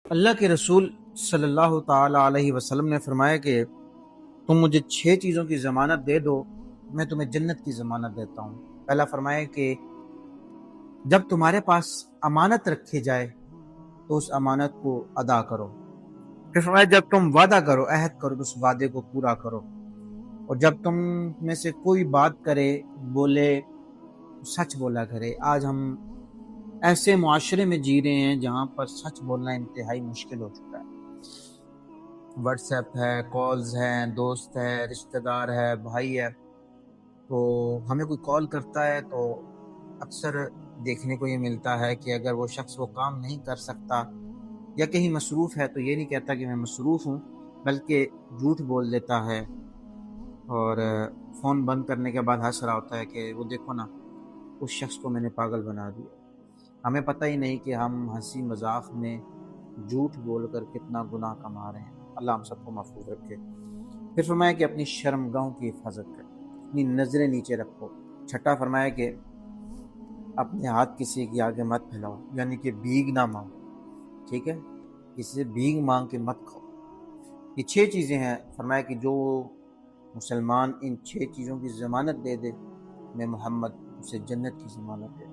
اللہ کے رسول صلی اللہ تعالی علیہ وسلم نے فرمایا کہ تم مجھے 6 چیزوں کی ضمانت دے دو، میں تمہیں جنت کی ضمانت دیتا ہوں۔ پہلا فرمایا کہ جب تمہارے پاس امانت رکھی جائے تو اس امانت کو ادا کرو۔ پھر فرمایا جب تم وعدہ کرو، عہد کرو، تو اس وعدے کو پورا کرو۔ اور جب تم میں سے کوئی بات کرے، بولے، سچ بولا کرے۔ آج ہم ایسے معاشرے میں جی رہے ہیں جہاں پر سچ بولنا انتہائی مشکل ہو چکا ہے۔ واٹس ایپ ہے، کالز ہیں، دوست ہے، رشتہ دار ہے، بھائی ہے، تو ہمیں کوئی کال کرتا ہے تو اکثر دیکھنے کو یہ ملتا ہے کہ اگر وہ شخص وہ کام نہیں کر سکتا یا کہیں مصروف ہے تو یہ نہیں کہتا کہ میں مصروف ہوں، بلکہ جھوٹ بول دیتا ہے اور فون بند کرنے کے بعد ہنس رہا ہوتا ہے کہ وہ دیکھو نا، اس شخص کو میں نے پاگل بنا دیا۔ ہمیں پتہ ہی نہیں کہ ہم ہنسی مذاق میں جھوٹ بول کر کتنا گناہ کما رہے ہیں۔ اللہ ہم سب کو محفوظ رکھے۔ پھر فرمایا کہ اپنی شرمگاہوں کی حفاظت کریں، اپنی نظریں نیچے رکھو۔ چھٹا فرمایا کہ اپنے ہاتھ کسی کے آگے مت پھیلاؤ، یعنی کہ بھیگ نہ مانگو، ٹھیک ہے؟ کسی سے بھیگ مانگ کے مت کھاؤ۔ یہ 6 چیزیں ہیں۔ فرمایا کہ جو مسلمان ان 6 چیزوں کی ضمانت دے دے، میں محمد اسے جنت کی ضمانت دے